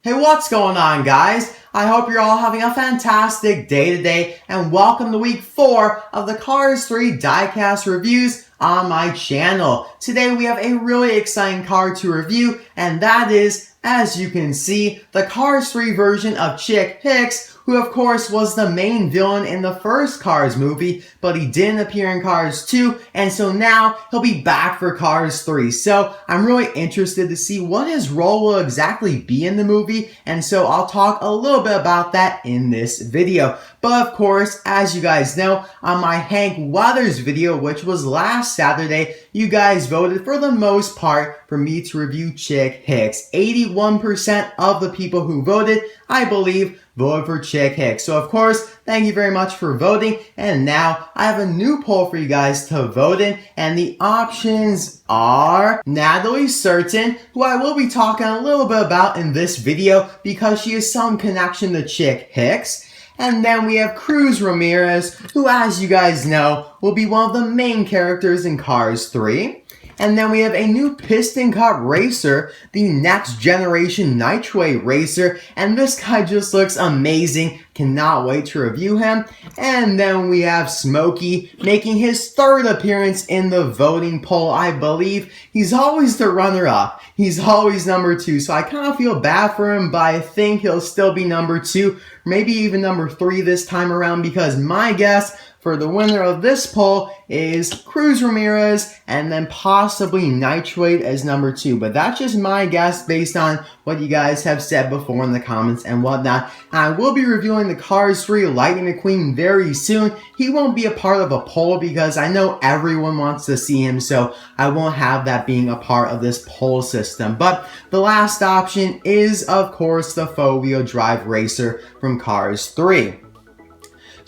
Hey, what's going on, guys? I hope you're all having a fantastic day today, and welcome to week 4 of the Cars 3 diecast reviews on my channel. Today we have a really exciting car to review, and that is, as you can see, the Cars 3 version of Chick Hicks, who of course was the main villain in the first Cars movie, but he didn't appear in Cars 2, and so now he'll be back for Cars 3. So I'm really interested to see what his role will exactly be in the movie, and so I'll talk a little bit about that in this video. But of course, as you guys know, on my Hank Weathers video, which was last Saturday, you guys voted for the most part for me to review Chick Hicks. 81% of the people who voted, I believe, voted for Chick Hicks. So of course, thank you very much for voting. And now I have a new poll for you guys to vote in. And the options are Natalie Certain, who I will be talking a little bit about in this video because she has some connection to Chick Hicks. And then we have Cruz Ramirez, who, as you guys know, will be one of the main characters in Cars 3. And then we have a new piston cup racer, the next generation Nitro racer, and this guy just looks amazing. Cannot wait to review him. And then we have Smokey making his third appearance in the voting poll. I believe he's always the runner-up. He's always number 2, so I kind of feel bad for him, but I think he'll still be number 2, maybe even number 3 this time around, because my guess for the winner of this poll is Cruz Ramirez, and then possibly Nitrate as number 2. But that's just my guess based on what you guys have said before in the comments and whatnot. I will be reviewing the Cars 3 Lightning McQueen very soon. He won't be a part of a poll because I know everyone wants to see him, so I won't have that being a part of this poll system. But the last option is, of course, the four-wheel drive racer from Cars 3.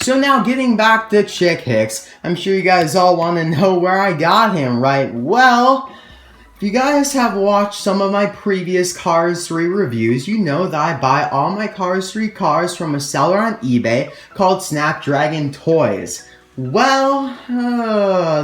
So now getting back to Chick Hicks, I'm sure you guys all want to know where I got him, right? Well, if you guys have watched some of my previous Cars 3 reviews, you know that I buy all my Cars 3 cars from a seller on eBay called snapdragontoyz. Well,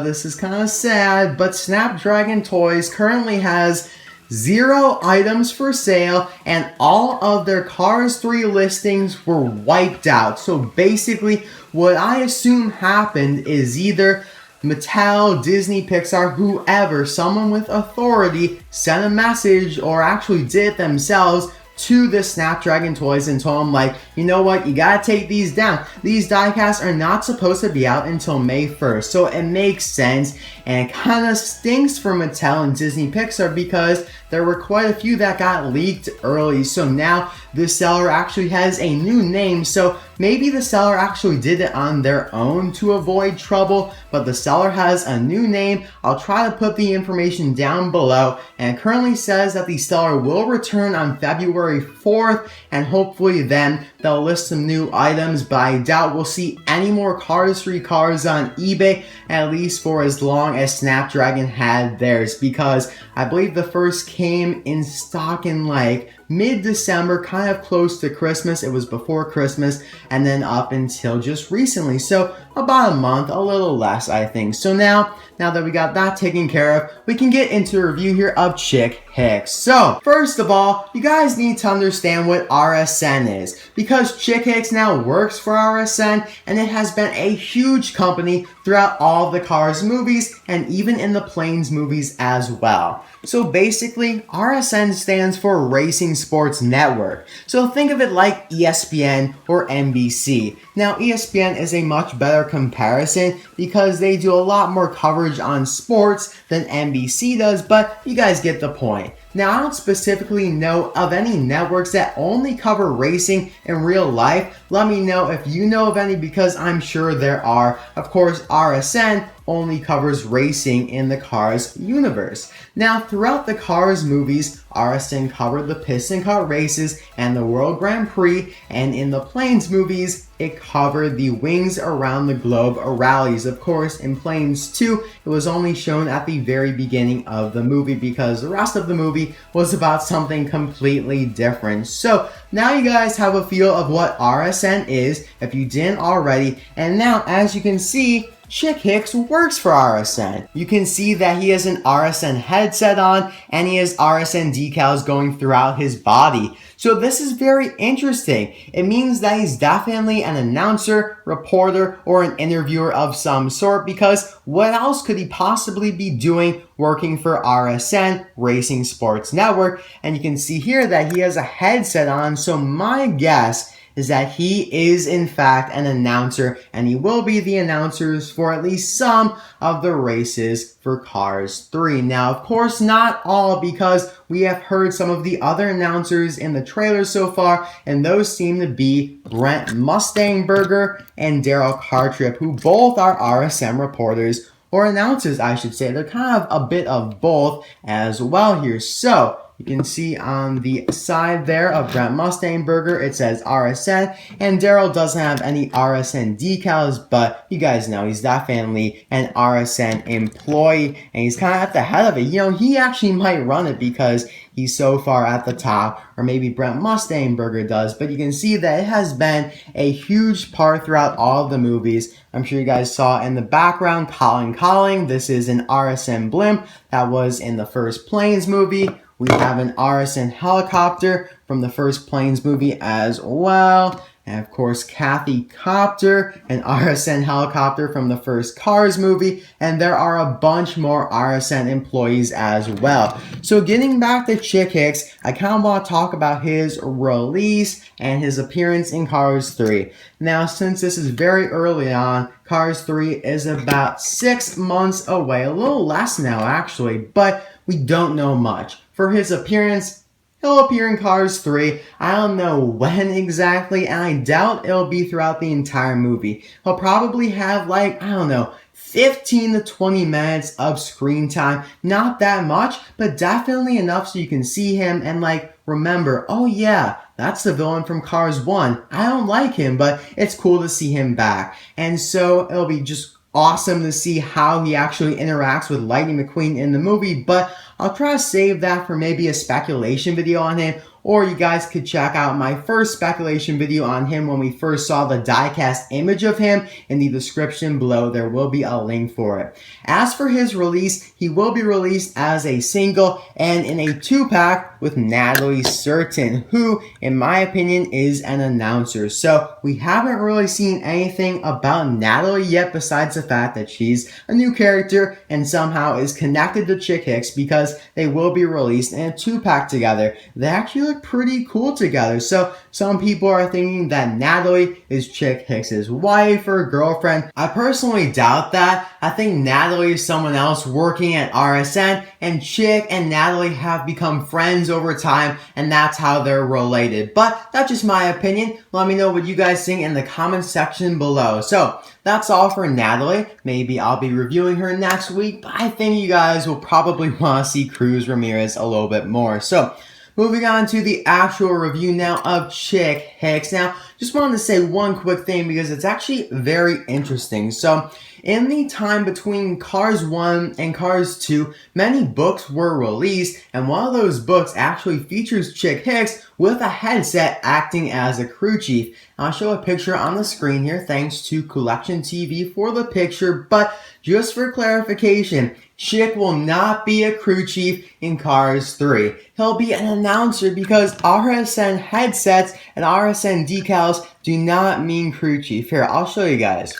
this is kind of sad, but snapdragontoyz currently has 0 items for sale, and all of their Cars 3 listings were wiped out. So basically, what I assume happened is either Mattel, Disney, Pixar, whoever, someone with authority sent a message or actually did it themselves to the snapdragontoyz and told them, like, you know what, you gotta take these down. These diecasts are not supposed to be out until May 1st, so it makes sense, and it kind of stinks for Mattel and Disney Pixar because there were quite a few that got leaked early. So now the seller actually has a new name, so maybe the seller actually did it on their own to avoid trouble, but the seller has a new name. I'll try to put the information down below, and it currently says that the seller will return on February 4th, and hopefully then they'll list some new items, but I doubt we'll see any more Cars 3 cars on eBay, at least for as long as Snapdragon had theirs, because I believe the first came in stock in like mid-December, kind of close to Christmas. It was before Christmas, and then up until just recently. So about a month, a little less, I think. So now that we got that taken care of, we can get into a review here of Chick Hicks. So first of all, you guys need to understand what RSN is, because Chick Hicks now works for RSN, and it has been a huge company throughout all of the Cars movies and even in the Planes movies as well. So basically, RSN stands for Racing Sports Network. So think of it like ESPN or NBC. Now, ESPN is a much better comparison because they do a lot more coverage on sports than NBC does, but you guys get the point. Now, I don't specifically know of any networks that only cover racing in real life. Let me know if you know of any, because I'm sure there are. Of course, RSN only covers racing in the Cars universe. Now, throughout the Cars movies, RSN covered the piston car races and the World Grand Prix, and in the Planes movies, it covered the Wings Around the Globe rallies. Of course, in Planes 2, it was only shown at the very beginning of the movie because the rest of the movie was about something completely different. So now you guys have a feel of what RSN is, if you didn't already, and now, as you can see, Chick Hicks works for RSN. You can see that he has an RSN headset on and he has RSN decals going throughout his body. So this is very interesting. It means that he's definitely an announcer, reporter, or an interviewer of some sort, because what else could he possibly be doing working for RSN, Racing Sports Network? And you can see here that he has a headset on, so my guess is that he is in fact an announcer, and he will be the announcers for at least some of the races for Cars 3. Now, of course, not all, because we have heard some of the other announcers in the trailer so far, and those seem to be Brent Mustangburger and Darrell Cartrip, who both are RSM reporters, or announcers, I should say. They're kind of a bit of both as well here. So you can see on the side there of Brent Mustangburger, it says RSN, and Darrell doesn't have any RSN decals, but you guys know he's definitely an RSN employee, and he's kind of at the head of it. You know, he actually might run it because he's so far at the top, or maybe Brent Mustangburger does, but you can see that it has been a huge part throughout all of the movies. I'm sure you guys saw in the background, Colin calling. This is an RSN blimp that was in the first Planes movie. We have an RSN helicopter from the first Planes movie as well. And of course, Kathy Copter, an RSN helicopter from the first Cars movie. And there are a bunch more RSN employees as well. So getting back to Chick Hicks, I kind of want to talk about his release and his appearance in Cars 3. Now, since this is very early on, Cars 3 is about 6 months away. A little less now, actually, but we don't know much. For his appearance, he'll appear in Cars 3. I don't know when exactly, and I doubt it'll be throughout the entire movie. He'll probably have, like, I don't know, 15 to 20 minutes of screen time. Not that much, but definitely enough so you can see him and, like, remember, oh yeah, that's the villain from Cars 1. I don't like him, but it's cool to see him back. And so it'll be just awesome to see how he actually interacts with Lightning McQueen in the movie, but I'll try to save that for maybe a speculation video on him, or you guys could check out my first speculation video on him when we first saw the diecast image of him in the description below. There will be a link for it. As for his release, he will be released as a single and in a 2-pack with Natalie Certain, who, in my opinion, is an announcer. So we haven't really seen anything about Natalie yet besides the fact that she's a new character and somehow is connected to Chick Hicks, because they will be released in a 2-pack together. They actually look pretty cool together. So some people are thinking that Natalie is Chick Hicks' wife or girlfriend. I personally doubt that. I think Natalie is someone else working at RSN, and Chick and Natalie have become friends over time, and that's how they're related. But that's just my opinion. Let me know what you guys think in the comment section below. So that's all for Natalie. Maybe I'll be reviewing her next week, but I think you guys will probably want to see Cruz Ramirez a little bit more. So moving on to the actual review now of Chick Hicks. Now, just wanted to say one quick thing because it's actually very interesting. So, in the time between Cars 1 and Cars 2, many books were released, and one of those books actually features Chick Hicks with a headset acting as a crew chief. I'll show a picture on the screen here, thanks to Collection TV for the picture, but just for clarification, Chick will not be a crew chief in Cars 3. He'll be an announcer because RSN headsets and RSN decals do not mean crew chief. Here, I'll show you guys.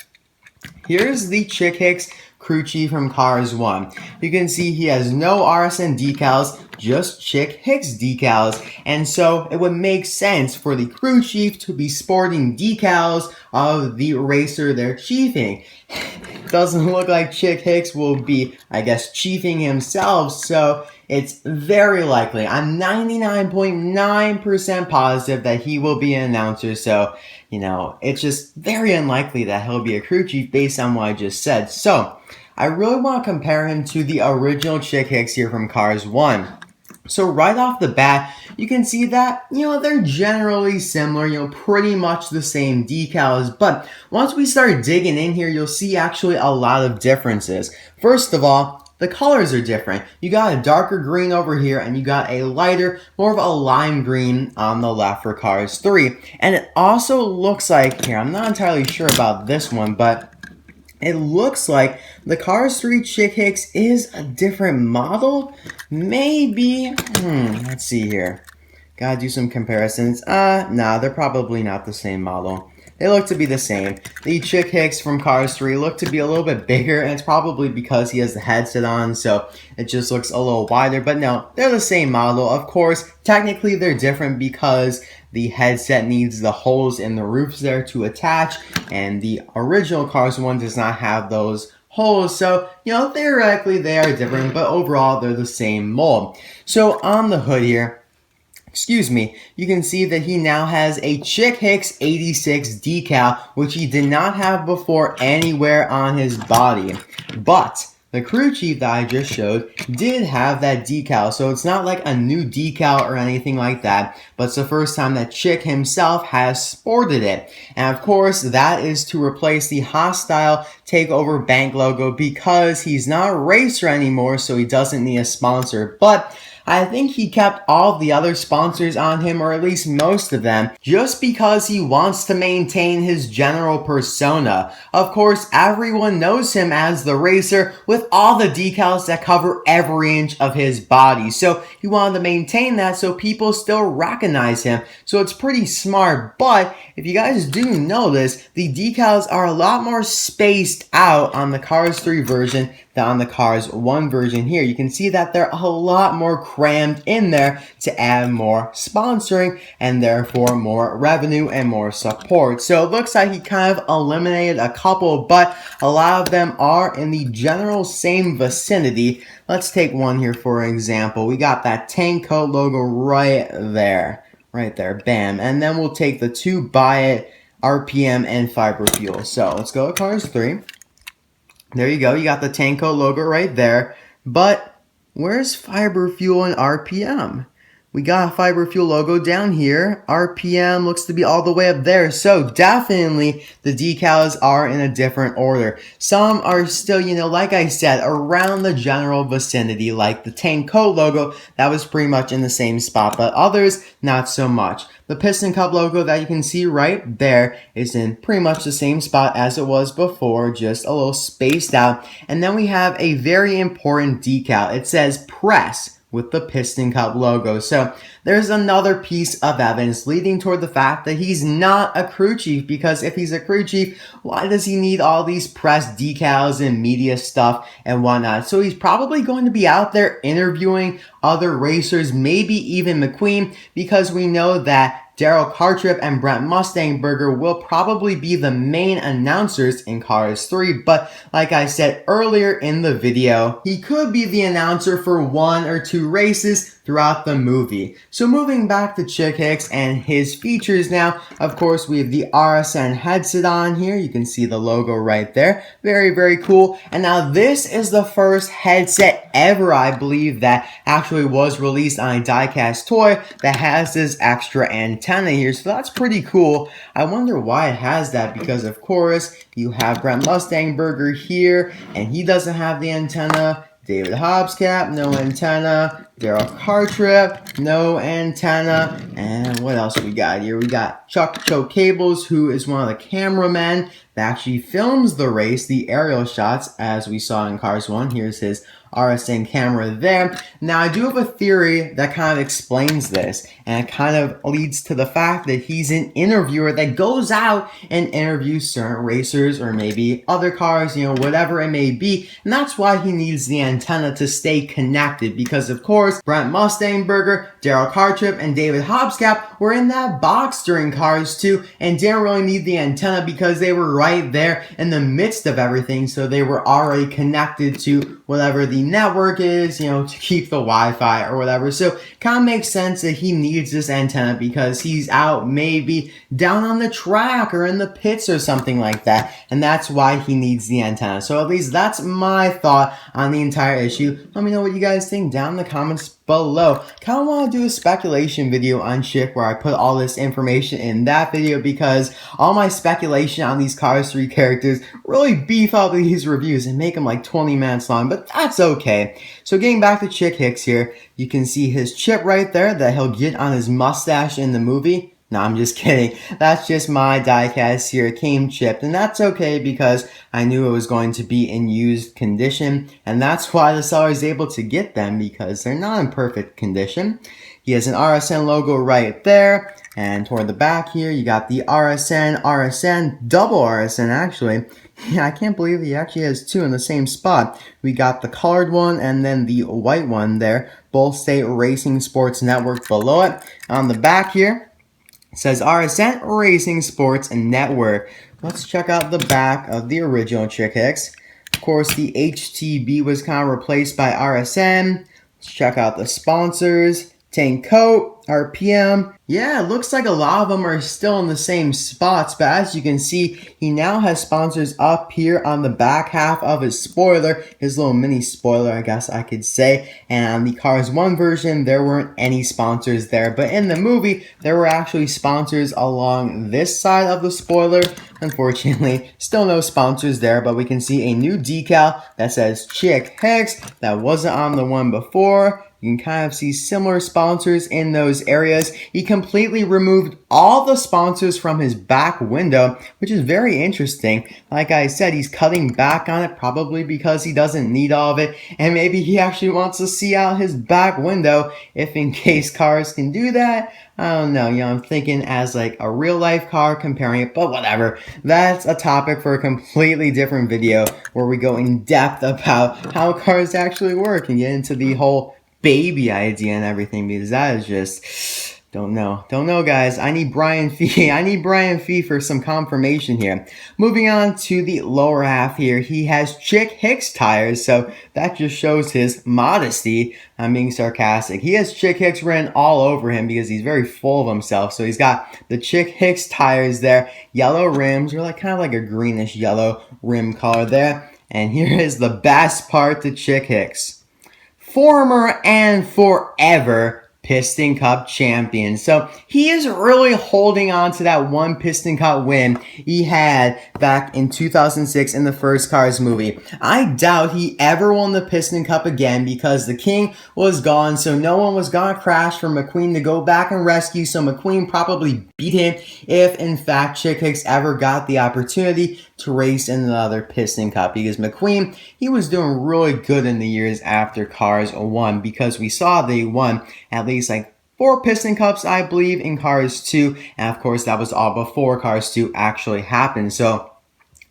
Here's the Chick Hicks crew chief from Cars 1. You can see he has no RSN decals, just Chick Hicks decals, and so it would make sense for the crew chief to be sporting decals of the racer they're chiefing. Doesn't look like Chick Hicks will be, I guess, chiefing himself, so it's very likely, I'm 99.9% positive that he will be an announcer, so, you know, it's just very unlikely that he'll be a crew chief based on what I just said. So, I really want to compare him to the original Chick Hicks here from Cars 1. So right off the bat, you can see that, you know, they're generally similar, you know, pretty much the same decals. But once we start digging in here, you'll see actually a lot of differences. First of all, the colors are different. You got a darker green over here, and you got a lighter, more of a lime green on the left for Cars 3. And it also looks like, here, I'm not entirely sure about this one, but it looks like the Cars 3 Chick Hicks is a different model. Maybe, let's see here. Gotta do some comparisons. Nah, they're probably not the same model. They look to be the same. The Chick Hicks from Cars 3 look to be a little bit bigger, and it's probably because he has the headset on, so it just looks a little wider. But no, they're the same model. Of course, technically they're different because the headset needs the holes in the roofs there to attach, and the original Cars 1 does not have those holes. So, theoretically they are different, but overall they're the same mold. So on the hood here, you can see that he now has a Chick Hicks 86 decal, which he did not have before anywhere on his body. But the crew chief that I just showed did have that decal, so it's not like a new decal or anything like that, but it's the first time that Chick himself has sported it. And of course, that is to replace the Hostile Takeover Bank logo because he's not a racer anymore, so he doesn't need a sponsor. But I think he kept all the other sponsors on him, or at least most of them, just because he wants to maintain his general persona. Of course, everyone knows him as the racer with all the decals that cover every inch of his body. So he wanted to maintain that so people still recognize him. So it's pretty smart. But if you guys do notice, the decals are a lot more spaced out on the Cars 3 version than on the Cars 1 version here. You can see that they're a lot more crammed in there to add more sponsoring and therefore more revenue and more support. So it looks like he kind of eliminated a couple, but a lot of them are in the general same vicinity. Let's take one here for example. We got that tank coat logo right there, bam. And then we'll take the two Buy It, RPM, and Fiber Fuel. So let's go to Cars 3. There you go, you got the tank coat logo right there, but where's Fiber Fuel and RPM? We got a Fiber Fuel logo down here. RPM looks to be all the way up there. So definitely the decals are in a different order. Some are still, like I said, around the general vicinity, like the tank coat logo, that was pretty much in the same spot, but others, not so much. The Piston Cup logo that you can see right there is in pretty much the same spot as it was before, just a little spaced out. And then we have a very important decal. It says Press with the Piston Cup logo. So there's another piece of evidence leading toward the fact that he's not a crew chief, because if he's a crew chief, why does he need all these press decals and media stuff and whatnot? So he's probably going to be out there interviewing other racers, maybe even McQueen, because we know that Darrell Cartrip and Brent Mustangburger will probably be the main announcers in Cars 3, but like I said earlier in the video, he could be the announcer for one or two races throughout the movie. So moving back to Chick Hicks and his features now, of course we have the RSN headset on here. You can see the logo right there. Very, very cool. And now this is the first headset ever, I believe, that actually was released on a die-cast toy that has this extra antenna here. So that's pretty cool. I wonder why it has that, because of course you have Brent Mustangburger here and he doesn't have the antenna. David Hobscap, no antenna. Darrell Cartrip, no antenna. And what else we got here? We got Chuck Choke Cables, who is one of the cameramen that actually films the race, the aerial shots, as we saw in Cars 1. Here's his RSN camera there. Now, I do have a theory that kind of explains this, and it kind of leads to the fact that he's an interviewer that goes out and interviews certain racers or maybe other cars, whatever it may be, and that's why he needs the antenna to stay connected, because of course, Brent Mustangburger, Darrell Cartrip, and David Hobscap were in that box during Cars 2 and didn't really need the antenna because they were right there in the midst of everything, so they were already connected to whatever the network is, to keep the Wi-Fi or whatever. So kind of makes sense that he needs this antenna because he's out maybe down on the track or in the pits or something like that, and that's why he needs the antenna. So at least that's my thought on the entire issue. Let me know what you guys think down in the comments below. Kind of want to do a speculation video on Chick where I put all this information in that video, because all my speculation on these Cars 3 characters really beef up these reviews and make them like 20 minutes long, but that's okay. So getting back to Chick Hicks here, you can see his chip right there that he'll get on his mustache in the movie. No, I'm just kidding. That's just my diecast here. It came chipped, and that's okay because I knew it was going to be in used condition, and that's why the seller is able to get them because they're not in perfect condition. He has an RSN logo right there, and toward the back here, you got the RSN, double RSN actually. Yeah, I can't believe he actually has two in the same spot. We got the colored one and then the white one there. Both state Racing Sports Network below it. On the back here, it says RSN Racing Sports Network. Let's check out the back of the original Chick Hicks. Of course, the HTB was kind of replaced by RSN. Let's check out the sponsors. Tank coat, RPM. Yeah, it looks like a lot of them are still in the same spots, but as you can see, he now has sponsors up here on the back half of his spoiler, his little mini spoiler, I guess I could say. And on the Cars 1 version, there weren't any sponsors there, but in the movie, there were actually sponsors along this side of the spoiler. Unfortunately, still no sponsors there, but we can see a new decal that says Chick Hicks that wasn't on the one before. You can kind of see similar sponsors in those areas. He completely removed all the sponsors from his back window, which is very interesting. Like I said, he's cutting back on it probably because he doesn't need all of it. And maybe he actually wants to see out his back window if in case cars can do that. I don't know, I'm thinking as like a real life car comparing it, but whatever. That's a topic for a completely different video where we go in depth about how cars actually work and get into the whole baby idea and everything, because that is just don't know guys. I need Brian Fee for some confirmation here. Moving on to the lower half here, he has Chick Hicks tires, so that just shows his modesty. I'm being sarcastic. He has Chick Hicks written all over him because he's very full of himself. So he's got the Chick Hicks tires there, yellow rims, or like kind of like a greenish yellow rim color there. And here is the best part to Chick Hicks. Former and forever Piston Cup champion. So he is really holding on to that one Piston Cup win he had back in 2006 in the first Cars movie. I doubt he ever won the Piston Cup again because the king was gone, so no one was gonna crash for McQueen to go back and rescue, so McQueen probably beat him if in fact Chick Hicks ever got the opportunity to race in another Piston Cup, because McQueen, he was doing really good in the years after Cars 1 because we saw they won at least like 4 Piston Cups, I believe, in Cars 2, and of course that was all before Cars 2 actually happened. So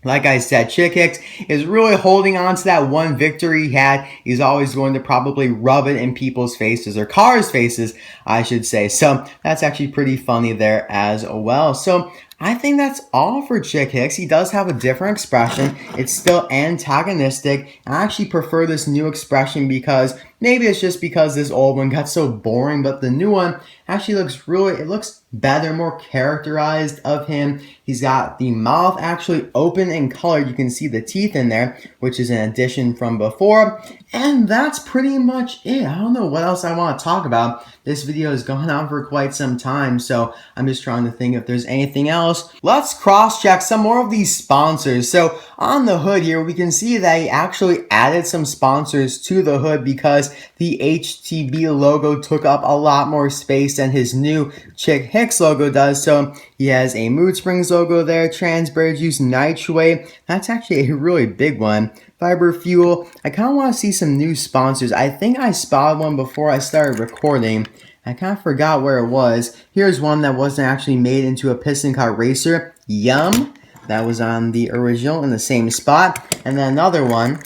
like I said, Chick Hicks is really holding on to that one victory he had. He's always going to probably rub it in people's faces, or cars' faces, I should say. So that's actually pretty funny there as well. So I think that's all for Chick Hicks. He does have a different expression. It's still antagonistic. I actually prefer this new expression because maybe it's just because this old one got so boring, but the new one actually looks better, more characterized of him. He's got the mouth actually open and colored. You can see the teeth in there, which is an addition from before. And that's pretty much it. I don't know what else I want to talk about. This video has gone on for quite some time, so I'm just trying to think if there's anything else. Let's cross-check some more of these sponsors. So on the hood here, we can see that he actually added some sponsors to the hood because the HTB logo took up a lot more space than his new Chick Hicks logo does. So he has a Mood Springs logo there, Transparent Juice Nitro. That's actually a really big one. Fiber Fuel. I kind of want to see some new sponsors. I think I spotted one before I started recording. I kind of forgot where it was. Here's one that wasn't actually made into a Piston Car racer. Yum. That was on the original in the same spot. And then another one,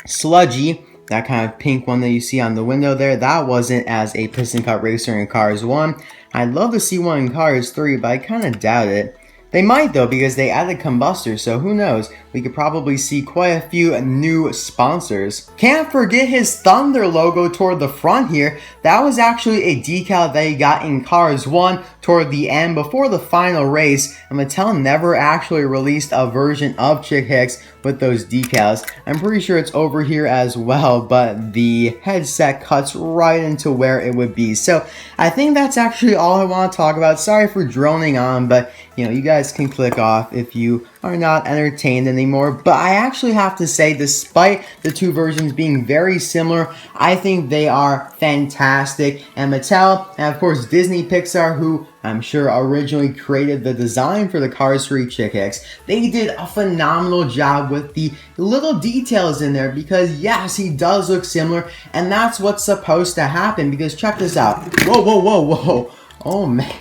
Sludgy. That kind of pink one that you see on the window there. That wasn't as a Piston Car racer in Cars 1. I'd love to see one in Cars 3, but I kind of doubt it. They might though, because they added combustors, so who knows? We could probably see quite a few new sponsors. Can't forget his Thunder logo toward the front here. That was actually a decal that he got in Cars 1 toward the end before the final race. And Mattel never actually released a version of Chick Hicks with those decals. I'm pretty sure it's over here as well, but the headset cuts right into where it would be. So I think that's actually all I want to talk about. Sorry for droning on, but you guys can click off if you are not entertained anymore. But I actually have to say, despite the two versions being very similar, I think they are fantastic. And Mattel, and of course Disney Pixar, who I'm sure originally created the design for the Cars 3 Chick Hicks, they did a phenomenal job with the little details in there, because yes, he does look similar, and that's what's supposed to happen. Because check this out. Whoa, whoa, whoa, whoa. Oh man.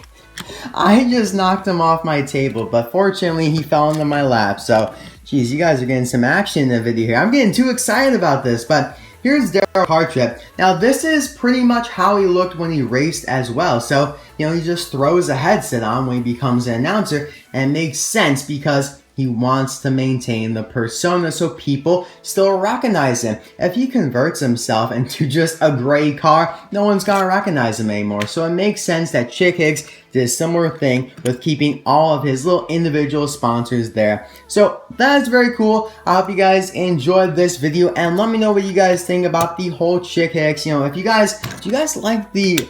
I just knocked him off my table, but fortunately he fell into my lap. So, geez, you guys are getting some action in the video here. I'm getting too excited about this, but here's Darrell Cartrip. Now, this is pretty much how he looked when he raced as well. So, you know, he just throws a headset on when he becomes an announcer, and it makes sense because he wants to maintain the persona so people still recognize him. If he converts himself into just a gray car, no one's gonna recognize him anymore. So it makes sense that Chick Hicks did a similar thing with keeping all of his little individual sponsors there. So that's very cool. I hope you guys enjoyed this video, and let me know what you guys think about the whole Chick Hicks. You know, if you guys, do you guys like the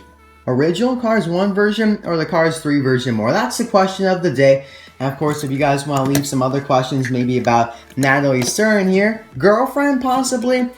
original Cars 1 version or the Cars 3 version more? That's the question of the day. And of course, if you guys want to leave some other questions, maybe about Natalie Certain here, girlfriend possibly,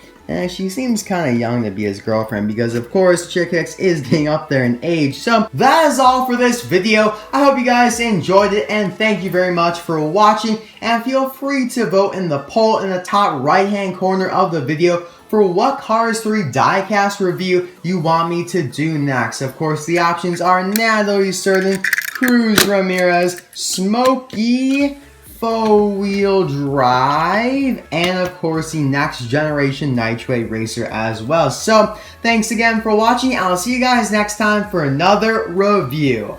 she seems kind of young to be his girlfriend, because of course Chick Hicks is getting up there in age. So that is all for this video. I hope you guys enjoyed it, and thank you very much for watching. And feel free to vote in the poll in the top right hand corner of the video for what Cars 3 diecast review you want me to do next. Of course, the options are Natalie Certain, Cruz Ramirez, Smokey, four-wheel drive, and of course the next generation Nitro Racer as well. So thanks again for watching. I'll see you guys next time for another review.